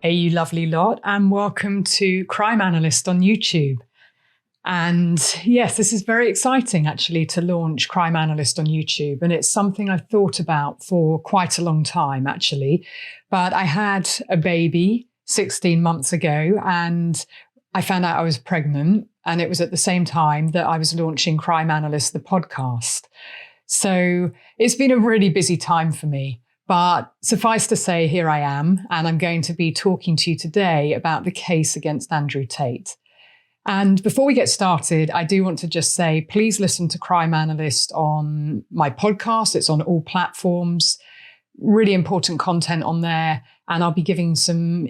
Hey, you lovely lot, and welcome to Crime Analyst on YouTube. And yes, this is very exciting actually to launch Crime Analyst on YouTube. And it's something I've thought about for quite a long time actually. But I had a baby 16 months ago and I found out I was pregnant. And it was at the same time that I was launching Crime Analyst, the podcast. So it's been a really busy time for me. But suffice to say, here I am, and I'm going to be talking to you today about the case against Andrew Tate. And before we get started, I do want to just say, please listen to Crime Analyst on my podcast. It's on all platforms, really important content on there. And I'll be giving some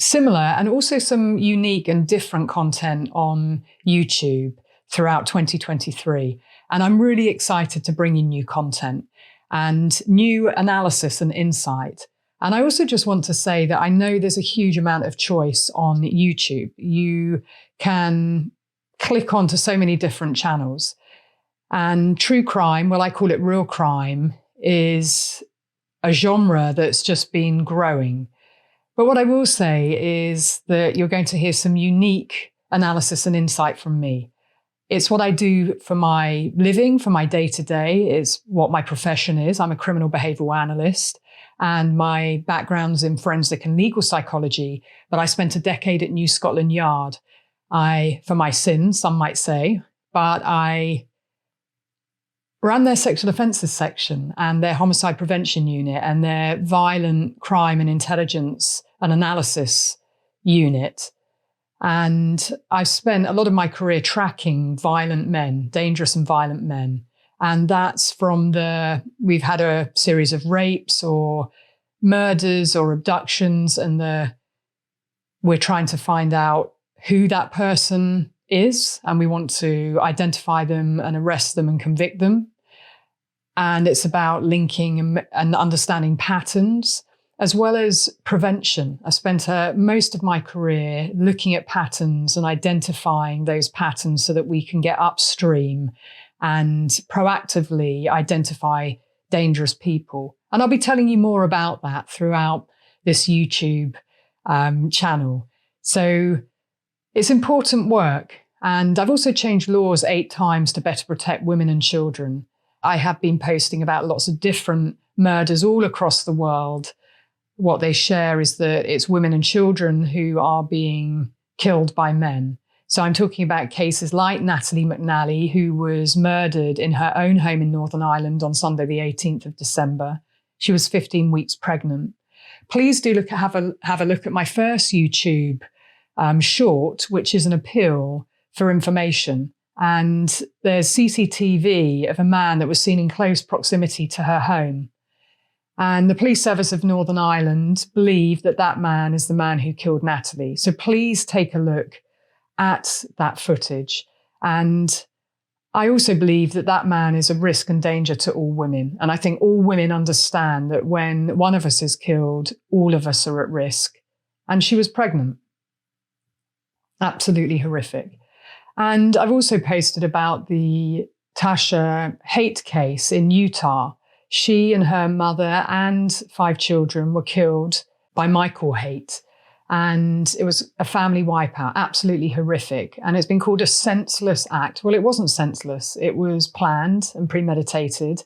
similar and also some unique and different content on YouTube throughout 2023. And I'm really excited to bring you new content and new analysis and insight. And I also just want to say that I know there's a huge amount of choice on YouTube. You can click onto so many different channels. And true crime, well, I call it real crime, is a genre that's just been growing. But what I will say is that you're going to hear some unique analysis and insight from me. It's what I do for my living, for my day-to-day. It's what my profession is. I'm a criminal behavioural analyst, and my background's in forensic and legal psychology. But I spent a decade at New Scotland Yard. For my sins, some might say, but I ran their sexual offences section and their homicide prevention unit and their violent crime and intelligence and analysis unit. And I've spent a lot of my career tracking violent men, dangerous and violent men. And that's we've had a series of rapes or murders or abductions, and we're trying to find out who that person is, and we want to identify them and arrest them and convict them. And it's about linking and understanding patterns, as well as prevention. I spent most of my career looking at patterns and identifying those patterns so that we can get upstream and proactively identify dangerous people. And I'll be telling you more about that throughout this YouTube channel. So it's important work. And I've also changed laws 8 times to better protect women and children. I have been posting about lots of different murders all across the world. What they share is that it's women and children who are being killed by men. So I'm talking about cases like Natalie McNally, who was murdered in her own home in Northern Ireland on Sunday, the 18th of December. She was 15 weeks pregnant. Please do have a look at my first YouTube short, which is an appeal for information. And there's CCTV of a man that was seen in close proximity to her home. And the police service of Northern Ireland believe that that man is the man who killed Natalie. So please take a look at that footage. And I also believe that that man is a risk and danger to all women. And I think all women understand that when one of us is killed, all of us are at risk. And she was pregnant. Absolutely horrific. And I've also posted about the Tasha Haight case in Utah. She and her mother and 5 children were killed by Michael Haight. And it was a family wipeout, absolutely horrific. And it's been called a senseless act. Well, it wasn't senseless. It was planned and premeditated.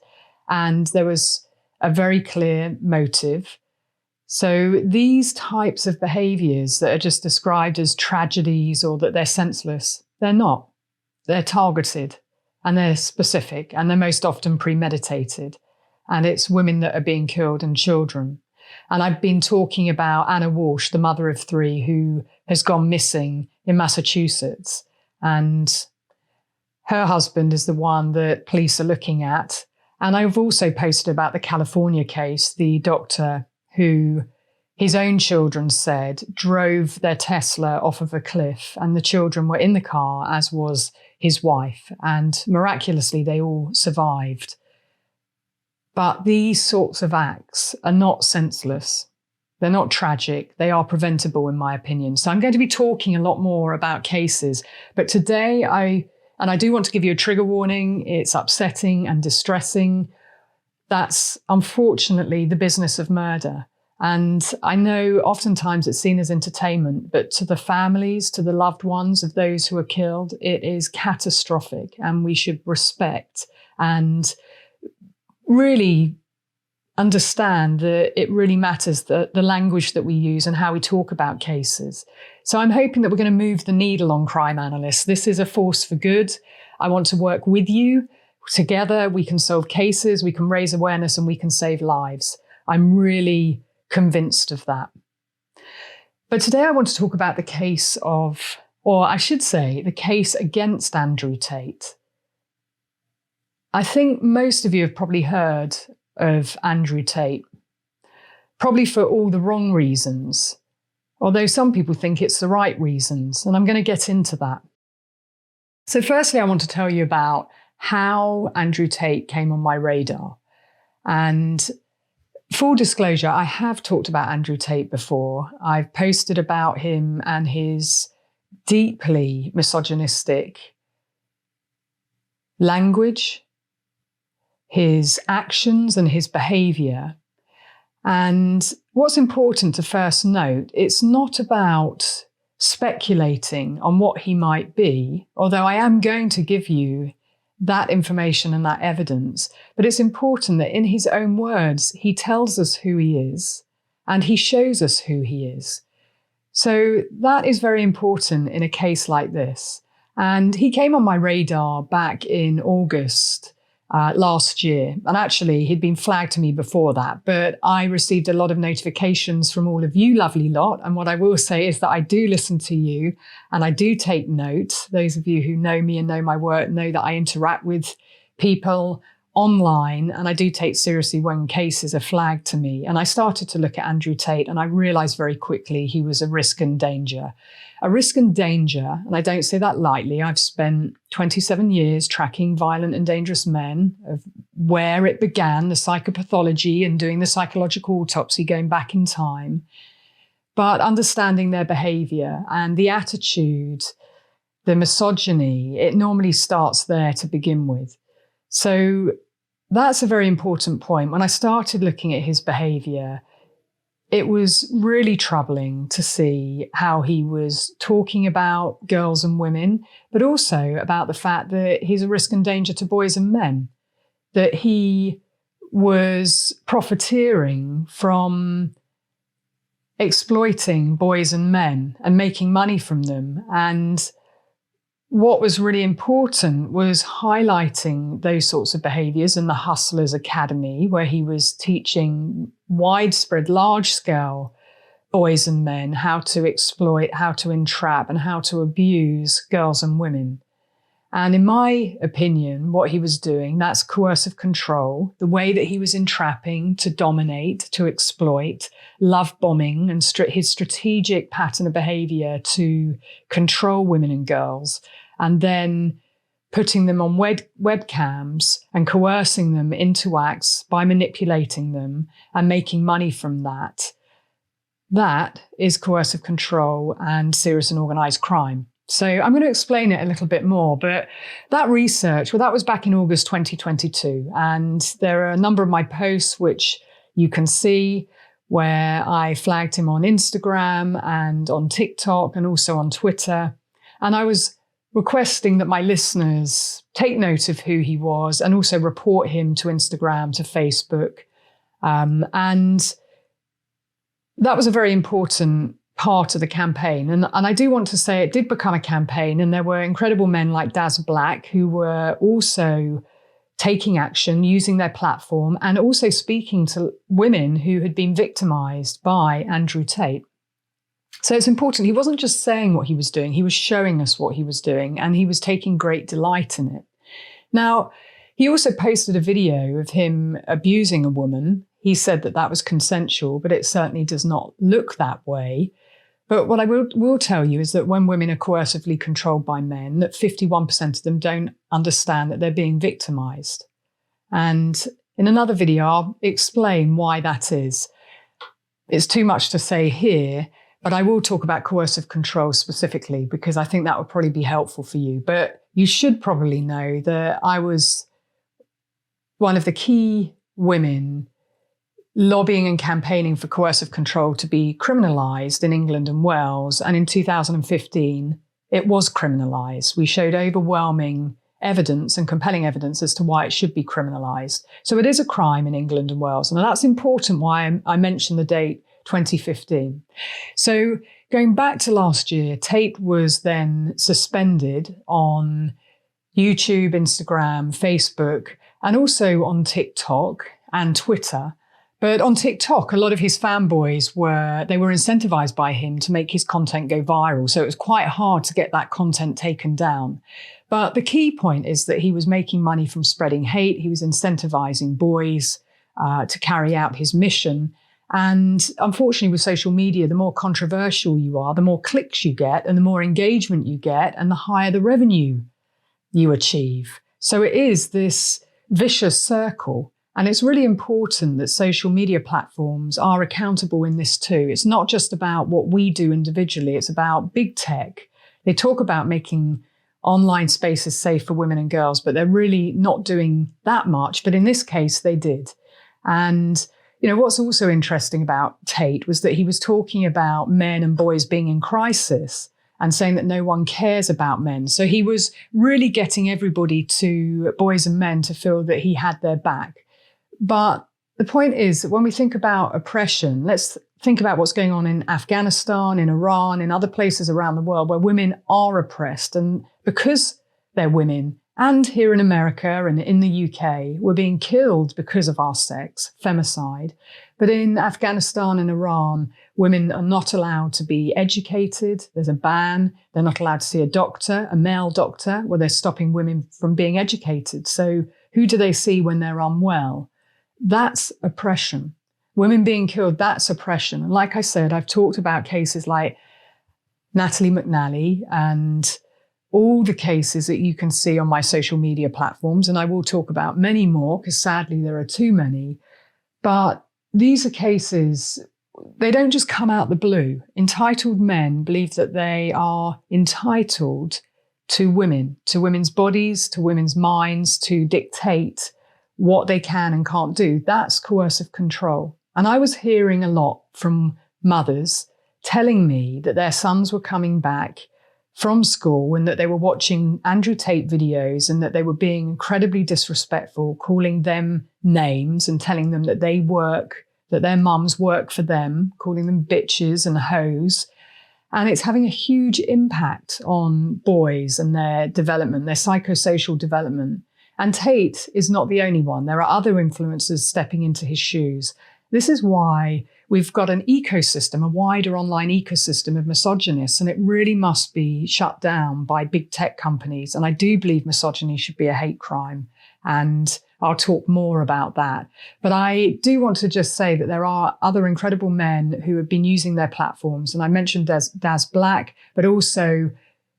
And there was a very clear motive. So these types of behaviours that are just described as tragedies or that they're senseless, they're not. They're targeted and they're specific and they're most often premeditated. And it's women that are being killed and children. And I've been talking about Anna Walsh, the mother of 3, who has gone missing in Massachusetts. And her husband is the one that police are looking at. And I've also posted about the California case, the doctor who his own children said drove their Tesla off of a cliff, and the children were in the car, as was his wife. And miraculously, they all survived. But these sorts of acts are not senseless. They're not tragic. They are preventable, in my opinion. So I'm going to be talking a lot more about cases. But today, I do want to give you a trigger warning. It's upsetting and distressing. That's unfortunately the business of murder. And I know oftentimes it's seen as entertainment, but to the families, to the loved ones of those who are killed, it is catastrophic. And we should respect and really understand that it really matters, the language that we use and how we talk about cases. So I'm hoping that we're going to move the needle on Crime Analyst. This is a force for good. I want to work with you. Together, we can solve cases, we can raise awareness, and we can save lives. I'm really convinced of that. But today I want to talk about the case of, or I should say, the case against Andrew Tate. I think most of you have probably heard of Andrew Tate, probably for all the wrong reasons, although some people think it's the right reasons, and I'm going to get into that. So firstly, I want to tell you about how Andrew Tate came on my radar. And full disclosure, I have talked about Andrew Tate before. I've posted about him and his deeply misogynistic language, his actions and his behaviour. And what's important to first note, it's not about speculating on what he might be, although I am going to give you that information and that evidence. But it's important that in his own words, he tells us who he is and he shows us who he is. So that is very important in a case like this. And he came on my radar back in August last year. And actually, he'd been flagged to me before that, but I received a lot of notifications from all of you lovely lot. And what I will say is that I do listen to you and I do take note. Those of you who know me and know my work know that I interact with people online, and I do take seriously when cases are flagged to me. And I started to look at Andrew Tate and I realized very quickly he was a risk and danger. A risk and danger, and I don't say that lightly. I've spent 27 years tracking violent and dangerous men, of where it began, the psychopathology and doing the psychological autopsy going back in time, but understanding their behavior and the attitude, the misogyny, it normally starts there to begin with. So that's a very important point. When I started looking at his behavior, it was really troubling to see how he was talking about girls and women, but also about the fact that he's a risk and danger to boys and men, that he was profiteering from exploiting boys and men and making money from them. And what was really important was highlighting those sorts of behaviors in the Hustlers Academy, where he was teaching widespread, large-scale boys and men how to exploit, how to entrap, and how to abuse girls and women. And in my opinion, what he was doing, that's coercive control, the way that he was entrapping to dominate, to exploit, love bombing, and his strategic pattern of behavior to control women and girls, and then putting them on webcams and coercing them into acts by manipulating them and making money from that. That is coercive control and serious and organised crime. So I'm going to explain it a little bit more, but that research, well, that was back in August 2022. And there are a number of my posts which you can see where I flagged him on Instagram and on TikTok and also on Twitter. And I was requesting that my listeners take note of who he was and also report him to Instagram, to Facebook. And that was a very important part of the campaign. And I do want to say it did become a campaign, and there were incredible men like Daz Black who were also taking action, using their platform, and also speaking to women who had been victimized by Andrew Tate. So it's important. He wasn't just saying what he was doing, he was showing us what he was doing, and he was taking great delight in it. Now, he also posted a video of him abusing a woman. He said that that was consensual, but it certainly does not look that way. But what I will tell you is that when women are coercively controlled by men, that 51% of them don't understand that they're being victimized. And in another video, I'll explain why that is. It's too much to say here, but I will talk about coercive control specifically because I think that would probably be helpful for you. But you should probably know that I was one of the key women lobbying and campaigning for coercive control to be criminalised in England and Wales. And in 2015, it was criminalised. We showed overwhelming evidence and compelling evidence as to why it should be criminalised. So it is a crime in England and Wales. And that's important why I mentioned the date 2015. So going back to last year, Tate was then suspended on YouTube, Instagram, Facebook, and also on TikTok and Twitter. But on TikTok, a lot of his fanboys were incentivized by him to make his content go viral. So it was quite hard to get that content taken down. But the key point is that he was making money from spreading hate. He was incentivizing boys to carry out his mission. And unfortunately, with social media, the more controversial you are, the more clicks you get and the more engagement you get and the higher the revenue you achieve. So it is this vicious circle. And it's really important that social media platforms are accountable in this too. It's not just about what we do individually. It's about big tech. They talk about making online spaces safe for women and girls, but they're really not doing that much. But in this case, they did. And what's also interesting about Tate was that he was talking about men and boys being in crisis and saying that no one cares about men. So he was really getting everybody boys and men to feel that he had their back. But the point is that when we think about oppression, let's think about what's going on in Afghanistan, in Iran, in other places around the world where women are oppressed. And because they're women, and here in America and in the UK, we're being killed because of our sex, femicide. But in Afghanistan and Iran, women are not allowed to be educated. There's a ban. They're not allowed to see a doctor, a male doctor, where they're stopping women from being educated. So who do they see when they're unwell? That's oppression. Women being killed, that's oppression. And like I said, I've talked about cases like Natalie McNally and all the cases that you can see on my social media platforms. And I will talk about many more because sadly there are too many. But these are cases, they don't just come out the blue. Entitled men believe that they are entitled to women, to women's bodies, to women's minds, to dictate what they can and can't do. That's coercive control. And I was hearing a lot from mothers telling me that their sons were coming back from school and that they were watching Andrew Tate videos and that they were being incredibly disrespectful, calling them names and telling them that that their mums work for them, calling them bitches and hoes. And it's having a huge impact on boys and their development, their psychosocial development. And Tate is not the only one. There are other influencers stepping into his shoes. This is why we've got an ecosystem, a wider online ecosystem of misogynists, and it really must be shut down by big tech companies. And I do believe misogyny should be a hate crime. And I'll talk more about that. But I do want to just say that there are other incredible men who have been using their platforms. And I mentioned Daz Black, but also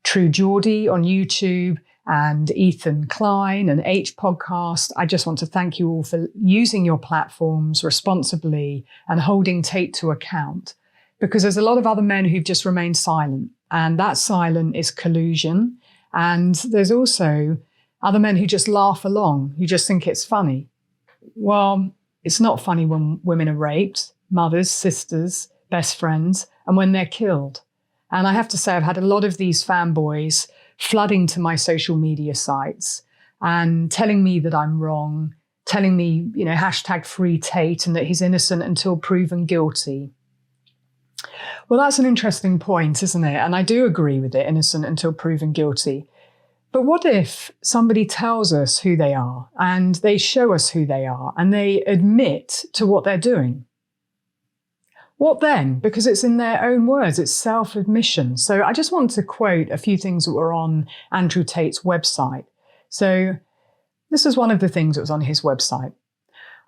True Geordie on YouTube, and Ethan Klein and H Podcast. I just want to thank you all for using your platforms responsibly and holding Tate to account, because there's a lot of other men who've just remained silent, and that silent is collusion. And there's also other men who just laugh along, who just think it's funny. Well, it's not funny when women are raped, mothers, sisters, best friends, and when they're killed. And I have to say, I've had a lot of these fanboys flooding to my social media sites and telling me that I'm wrong, telling me, hashtag free Tate and that he's innocent until proven guilty. Well, that's an interesting point, isn't it? And I do agree with it, innocent until proven guilty. But what if somebody tells us who they are and they show us who they are and they admit to what they're doing? What then? Because it's in their own words, it's self-admission. So I just want to quote a few things that were on Andrew Tate's website. So this is one of the things that was on his website.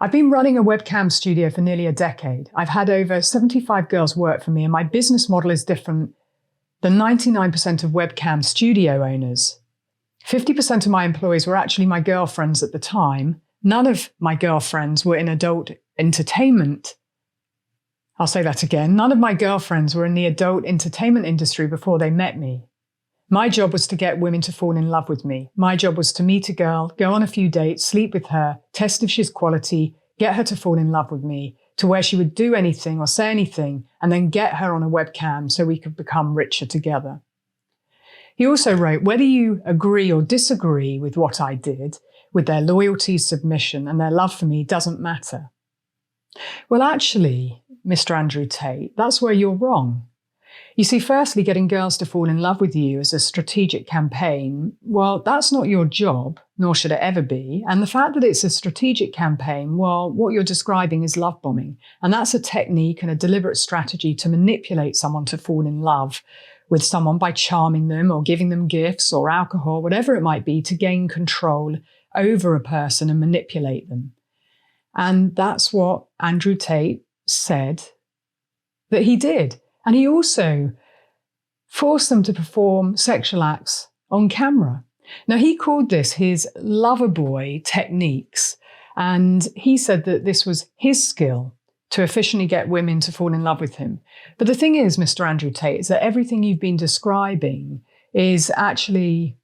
I've been running a webcam studio for nearly a decade. I've had over 75 girls work for me, and my business model is different than 99% of webcam studio owners. 50% of my employees were actually my girlfriends at the time. None of my girlfriends were in adult entertainment. I'll say that again. None of my girlfriends were in the adult entertainment industry before they met me. My job was to get women to fall in love with me. My job was to meet a girl, go on a few dates, sleep with her, test if she's quality, get her to fall in love with me, to where she would do anything or say anything and then get her on a webcam so we could become richer together. He also wrote, whether you agree or disagree with what I did, with their loyalty, submission, and their love for me doesn't matter. Well, actually, Mr. Andrew Tate, that's where you're wrong. You see, firstly, getting girls to fall in love with you as a strategic campaign, well, that's not your job, nor should it ever be. And the fact that it's a strategic campaign, well, what you're describing is love bombing. And that's a technique and a deliberate strategy to manipulate someone to fall in love with someone by charming them or giving them gifts or alcohol, whatever it might be, to gain control over a person and manipulate them. And that's what Andrew Tate said that he did. And he also forced them to perform sexual acts on camera. Now, he called this his lover boy techniques. And he said that this was his skill to efficiently get women to fall in love with him. But the thing is, Mr. Andrew Tate, is that everything you've been describing is actually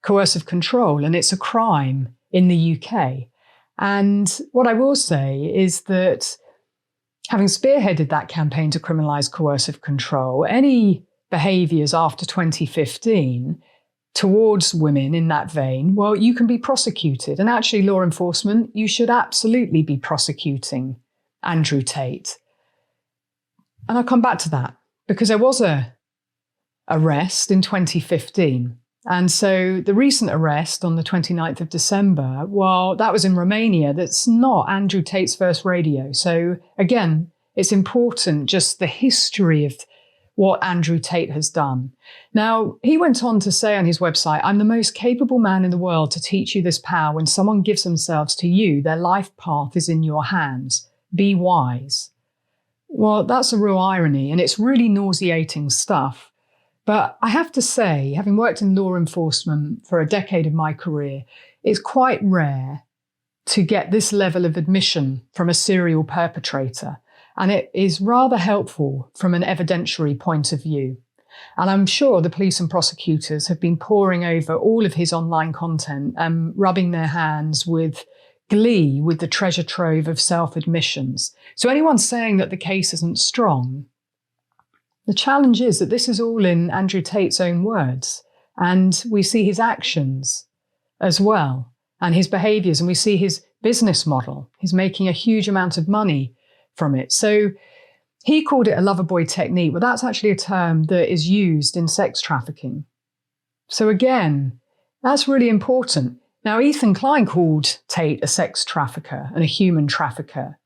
coercive control, and it's a crime in the UK. And what I will say is that having spearheaded that campaign to criminalise coercive control, any behaviours after 2015 towards women in that vein, well, you can be prosecuted. And actually, law enforcement, you should absolutely be prosecuting Andrew Tate. And I'll come back to that because there was a arrest in 2015. And so the recent arrest on the 29th of December, well, that was in Romania. That's not Andrew Tate's first rodeo. So again, it's important just the history of what Andrew Tate has done. Now, he went on to say on his website, I'm the most capable man in the world to teach you this power. When someone gives themselves to you, their life path is in your hands. Be wise. Well, that's a real irony, and it's really nauseating stuff. But I have to say, having worked in law enforcement for a decade of my career, it's quite rare to get this level of admission from a serial perpetrator. And it is rather helpful from an evidentiary point of view. And I'm sure the police and prosecutors have been poring over all of his online content and rubbing their hands with glee with the treasure trove of self-admissions. So anyone saying that the case isn't strong, the challenge is that this is all in Andrew Tate's own words, and we see his actions as well, and his behaviours, and we see his business model. He's making a huge amount of money from it. So he called it a lover boy technique, but that's actually a term that is used in sex trafficking. So again, that's really important. Now, Ethan Klein called Tate a sex trafficker and a human trafficker.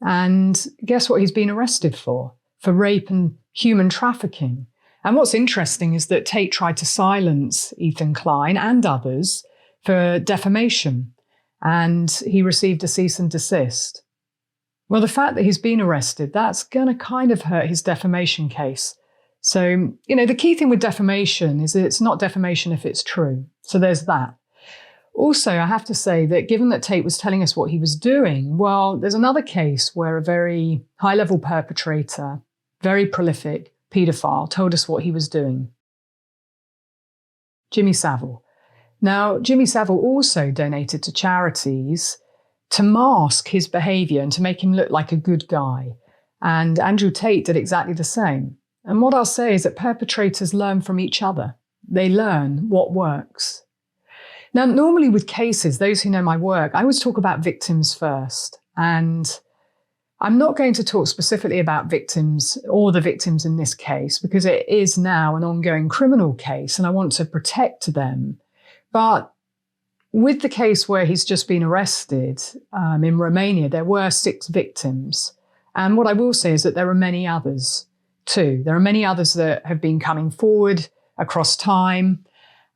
And guess what he's been arrested for? For rape and human trafficking. And what's interesting is that Tate tried to silence Ethan Klein and others for defamation, and he received a cease and desist. Well, the fact that he's been arrested, that's going to kind of hurt his defamation case. So, the key thing with defamation is that it's not defamation if it's true. So there's that. Also, I have to say that given that Tate was telling us what he was doing, well, there's another case where a very high-level perpetrator, very prolific paedophile, told us what he was doing. Jimmy Savile. Now, Jimmy Savile also donated to charities to mask his behaviour and to make him look like a good guy. And Andrew Tate did exactly the same. And what I'll say is that perpetrators learn from each other. They learn what works. Now, normally with cases, those who know my work, I always talk about victims first. And I'm not going to talk specifically about victims or the victims in this case, because it is now an ongoing criminal case and I want to protect them. But with the case where he's just been arrested in Romania, there were 6 victims. And what I will say is that there are many others too. There are many others that have been coming forward across time.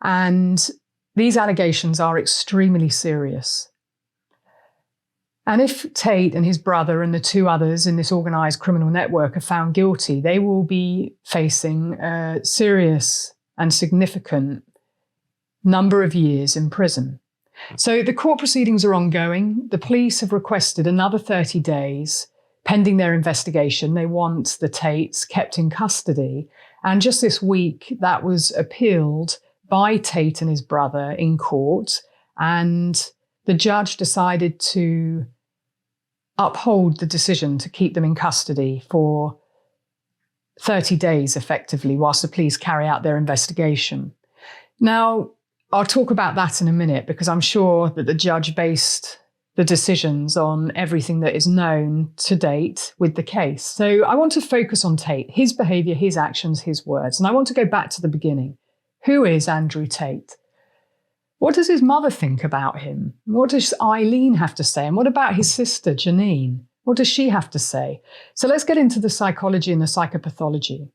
And these allegations are extremely serious. And if Tate and his brother and the 2 others in this organised criminal network are found guilty, they will be facing a serious and significant number of years in prison. So the court proceedings are ongoing. The police have requested another 30 days pending their investigation. They want the Tates kept in custody. And just this week, that was appealed by Tate and his brother in court. And the judge decided to uphold the decision to keep them in custody for 30 days effectively whilst the police carry out their investigation. Now, I'll talk about that in a minute because I'm sure that the judge based the decisions on everything that is known to date with the case. So I want to focus on Tate, his behaviour, his actions, his words. And I want to go back to the beginning. Who is Andrew Tate? What does his mother think about him? What does Eileen have to say? And what about his sister, Janine? What does she have to say? So let's get into the psychology and the psychopathology.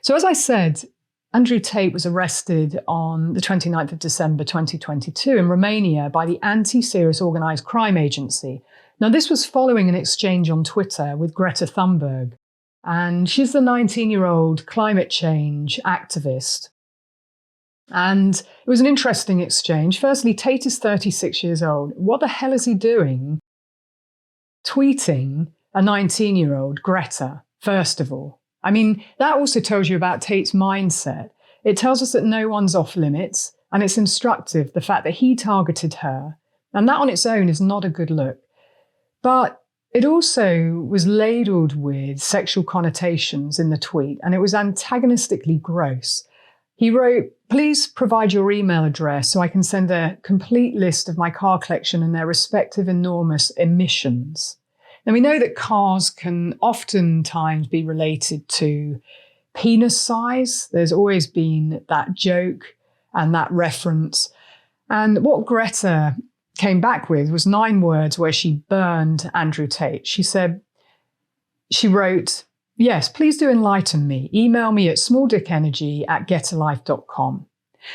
So as I said, Andrew Tate was arrested on the 29th of December 2022 in Romania by the Anti-Serious Organised Crime Agency. Now, this was following an exchange on Twitter with Greta Thunberg, and she's the 19-year-old climate change activist. And it was an interesting exchange. Firstly, Tate is 36 years old. What the hell is he doing tweeting a 19-year-old Greta, first of all? I mean, that also tells you about Tate's mindset. It tells us that no one's off limits, and it's instructive, the fact that he targeted her. And that on its own is not a good look. But it also was ladled with sexual connotations in the tweet, and it was antagonistically gross. He wrote, "Please provide your email address so I can send a complete list of my car collection and their respective enormous emissions." Now, we know that cars can oftentimes be related to penis size. There's always been that joke and that reference. And what Greta came back with was 9 words where she burned Andrew Tate. She wrote, "Yes, please do enlighten me. Email me at smalldickenergy@getalife.com."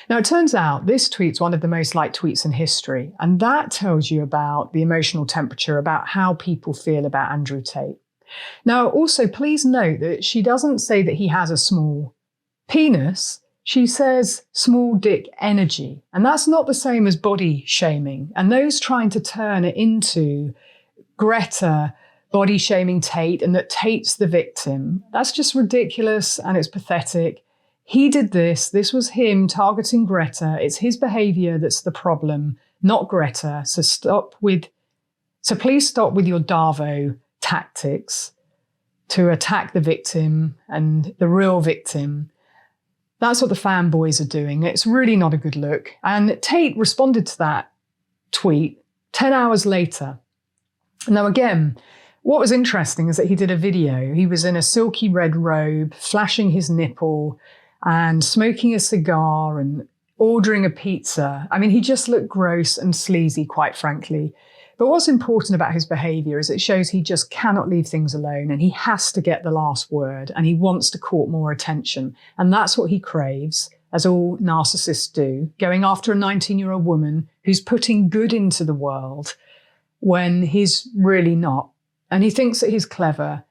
Now, it turns out this tweet's one of the most liked tweets in history, and that tells you about the emotional temperature, about how people feel about Andrew Tate. Now, also, please note that she doesn't say that he has a small penis. She says small dick energy, and that's not the same as body shaming. And those trying to turn it into Greta body shaming Tate and that Tate's the victim, that's just ridiculous and it's pathetic. He did this. This was him targeting Greta. It's his behaviour that's the problem, not Greta. So please stop with your Darvo tactics to attack the victim and the real victim. That's what the fanboys are doing. It's really not a good look. And Tate responded to that tweet 10 hours later. Now, again, what was interesting is that he did a video. He was in a silky red robe, flashing his nipple, and smoking a cigar and ordering a pizza. I mean, he just looked gross and sleazy, quite frankly. But what's important about his behaviour is it shows he just cannot leave things alone and he has to get the last word and he wants to court more attention. And that's what he craves, as all narcissists do, going after a 19-year-old woman who's putting good into the world when he's really not. And he thinks that he's clever,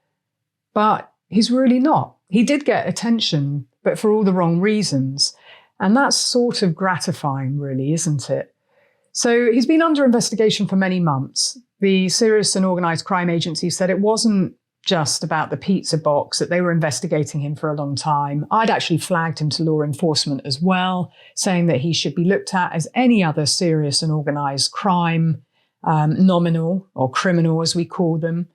but he's really not. He did get attention, but for all the wrong reasons. And that's sort of gratifying, really, isn't it? So he's been under investigation for many months. The Serious and Organised Crime Agency said it wasn't just about the pizza box, that they were investigating him for a long time. I'd actually flagged him to law enforcement as well, saying that he should be looked at as any other serious and organised crime, nominal or criminal as we call them.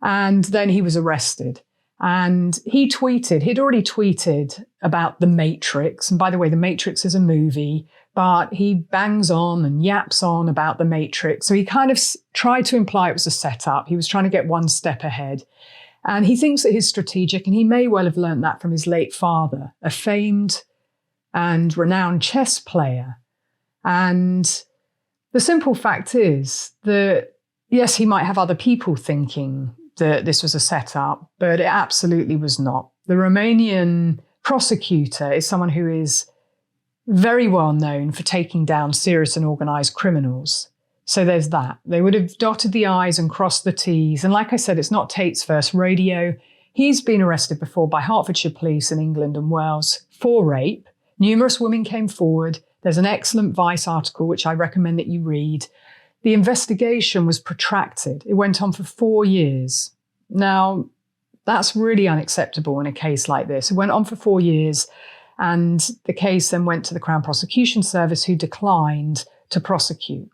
And then he was arrested. And he'd already tweeted about The Matrix. And by the way, The Matrix is a movie, but he bangs on and yaps on about The Matrix. So he kind of tried to imply it was a setup. He was trying to get one step ahead. And he thinks that he's strategic, and he may well have learned that from his late father, a famed and renowned chess player. And the simple fact is that, yes, he might have other people thinking that this was a setup, but it absolutely was not. The Romanian prosecutor is someone who is very well known for taking down serious and organised criminals. So there's that. They would have dotted the I's and crossed the T's. And like I said, it's not Tate's first rodeo. He's been arrested before by Hertfordshire police in England and Wales for rape. Numerous women came forward. There's an excellent Vice article, which I recommend that you read. The investigation was protracted. It went on for 4 years. Now, that's really unacceptable in a case like this. It went on for 4 years, and the case then went to the Crown Prosecution Service, who declined to prosecute.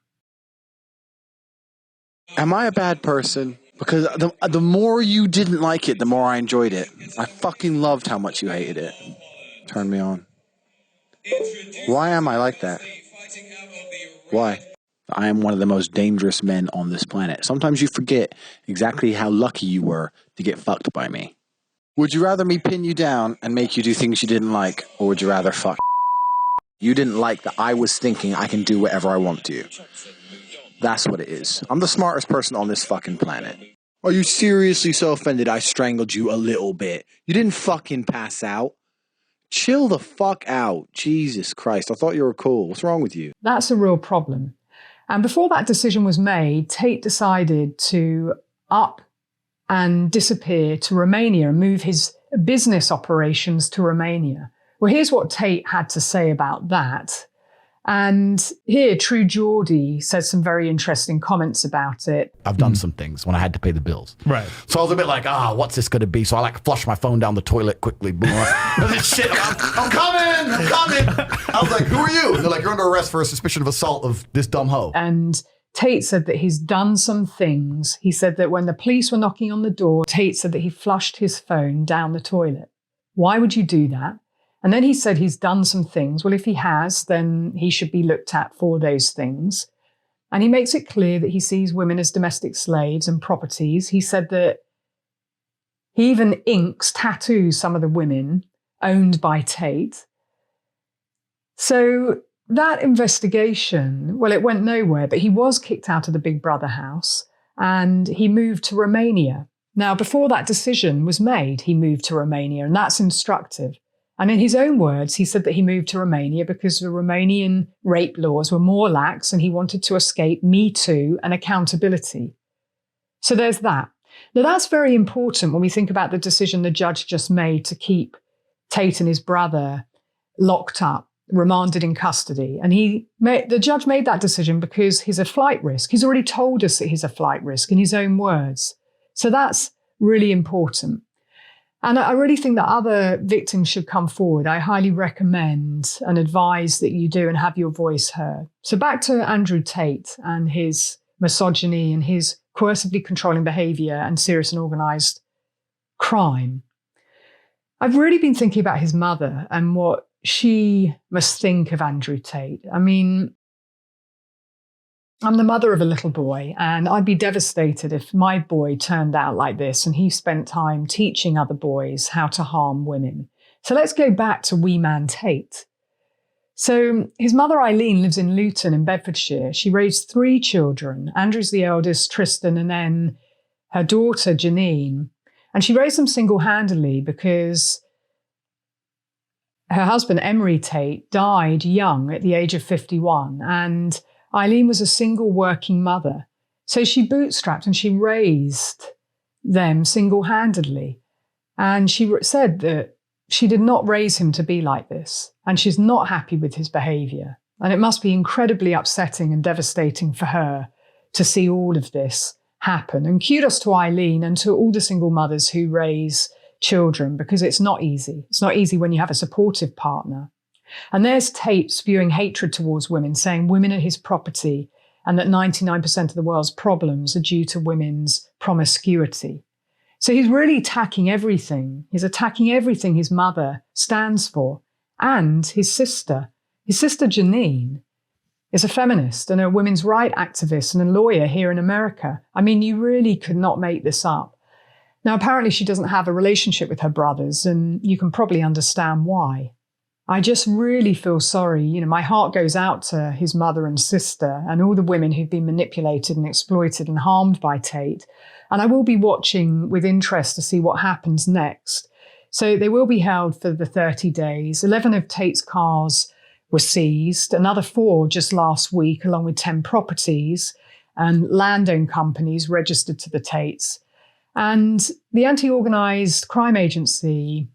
Am I a bad person Because the more you didn't like it, the more I enjoyed it. I fucking loved how much you hated it. Turned me on. Why am I like that? Why? I am one of the most dangerous men on this planet. Sometimes you forget exactly how lucky you were to get fucked by me. Would you rather me pin you down and make you do things you didn't like, or would you rather fuck? You didn't like that I was thinking I can do whatever I want to. That's what it is. I'm the smartest person on this fucking planet. Are you seriously so offended I strangled you a little bit? You didn't fucking pass out. Chill the fuck out. Jesus Christ, I thought you were cool. What's wrong with you? That's a real problem. And before that decision was made, Tate decided to up and disappear to Romania and move his business operations to Romania. Well, here's what Tate had to say about that. And here, True Geordie says some very interesting comments about it. I've done some things when I had to pay the bills. Right. So I was a bit like, what's this going to be? So I like flush my phone down the toilet quickly. Boom. Shit, I'm coming. I was like, who are you? And they're like, you're under arrest for a suspicion of assault of this dumb hoe. And Tate said that he's done some things. He said that when the police were knocking on the door, Tate said that he flushed his phone down the toilet. Why would you do that? And then he said he's done some things. Well, if he has, then he should be looked at for those things. And he makes it clear that he sees women as domestic slaves and properties. He said that he even tattoos some of the women owned by Tate. So that investigation, well, it went nowhere, but he was kicked out of the Big Brother house and he moved to Romania. Now, before that decision was made, he moved to Romania, and that's instructive. And in his own words, he said that he moved to Romania because the Romanian rape laws were more lax and he wanted to escape Me Too and accountability. So there's that. Now, that's very important when we think about the decision the judge just made to keep Tate and his brother locked up, remanded in custody. And the judge made that decision because he's a flight risk. He's already told us that he's a flight risk in his own words. So that's really important. And I really think that other victims should come forward. I highly recommend and advise that you do and have your voice heard. So back to Andrew Tate and his misogyny and his coercively controlling behaviour and serious and organised crime. I've really been thinking about his mother and what she must think of Andrew Tate. I mean, I'm the mother of a little boy, and I'd be devastated if my boy turned out like this and he spent time teaching other boys how to harm women. So let's go back to wee man Tate. So his mother, Eileen, lives in Luton in Bedfordshire. She raised 3 children. Andrew's the eldest, Tristan, and then her daughter, Janine. And she raised them single-handedly because her husband, Emery Tate, died young at the age of 51. And Eileen was a single working mother. So she bootstrapped and she raised them single-handedly. And she said that she did not raise him to be like this. And she's not happy with his behaviour. And it must be incredibly upsetting and devastating for her to see all of this happen. And kudos to Eileen and to all the single mothers who raise children, because it's not easy. It's not easy when you have a supportive partner. And there's Tate spewing hatred towards women, saying women are his property and that 99% of the world's problems are due to women's promiscuity. So he's really attacking everything. He's attacking everything his mother stands for, and his sister. His sister Janine is a feminist and a women's rights activist and a lawyer here in America. I mean, you really could not make this up. Now, apparently she doesn't have a relationship with her brothers, and you can probably understand why. I just really feel sorry. You know, my heart goes out to his mother and sister and all the women who've been manipulated and exploited and harmed by Tate. And I will be watching with interest to see what happens next. So they will be held for the 30 days. 11 of Tate's cars were seized, another 4 just last week, along with 10 properties and land-owned companies registered to the Tates. And the anti-organised crime agency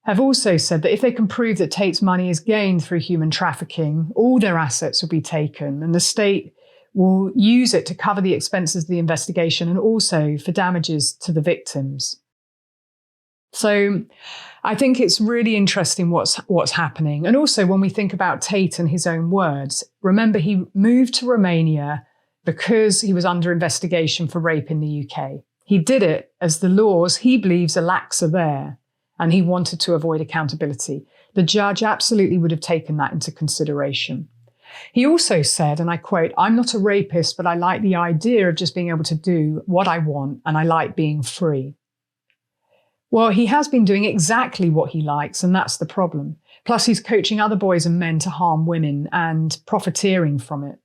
have also said that if they can prove that Tate's money is gained through human trafficking, all their assets will be taken and the state will use it to cover the expenses of the investigation and also for damages to the victims. So I think it's really interesting what's happening. And also when we think about Tate and his own words, remember he moved to Romania because he was under investigation for rape in the UK. He did it as the laws he believes are lax are there, and he wanted to avoid accountability. The judge absolutely would have taken that into consideration. He also said, and I quote, "I'm not a rapist, but I like the idea of just being able to do what I want, and I like being free." Well, he has been doing exactly what he likes, and that's the problem. Plus, he's coaching other boys and men to harm women and profiteering from it.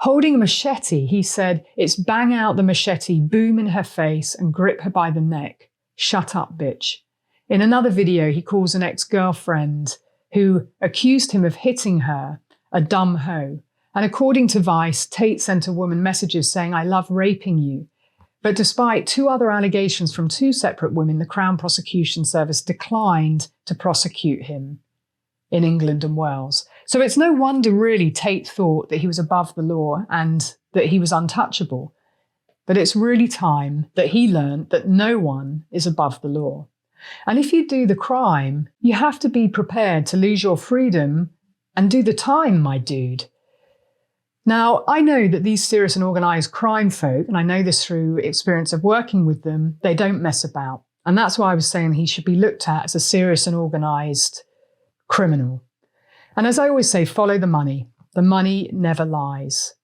Holding a machete, he said, "It's bang out the machete, boom in her face, and grip her by the neck. Shut up, bitch." In another video, he calls an ex-girlfriend who accused him of hitting her a dumb hoe. And according to Vice, Tate sent a woman messages saying, "I love raping you." But despite 2 other allegations from 2 separate women, the Crown Prosecution Service declined to prosecute him in England and Wales. So it's no wonder really Tate thought that he was above the law and that he was untouchable. But it's really time that he learned that no one is above the law. And if you do the crime, you have to be prepared to lose your freedom and do the time, my dude. Now, I know that these serious and organised crime folk, and I know this through experience of working with them, they don't mess about. And that's why I was saying he should be looked at as a serious and organised criminal. And as I always say, follow the money. The money never lies.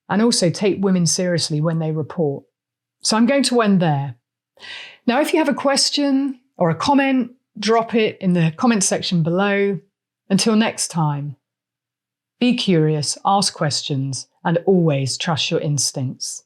And also take women seriously when they report. So I'm going to end there. Now, if you have a question or a comment, drop it in the comment section below. Until next time, be curious, ask questions, and always trust your instincts.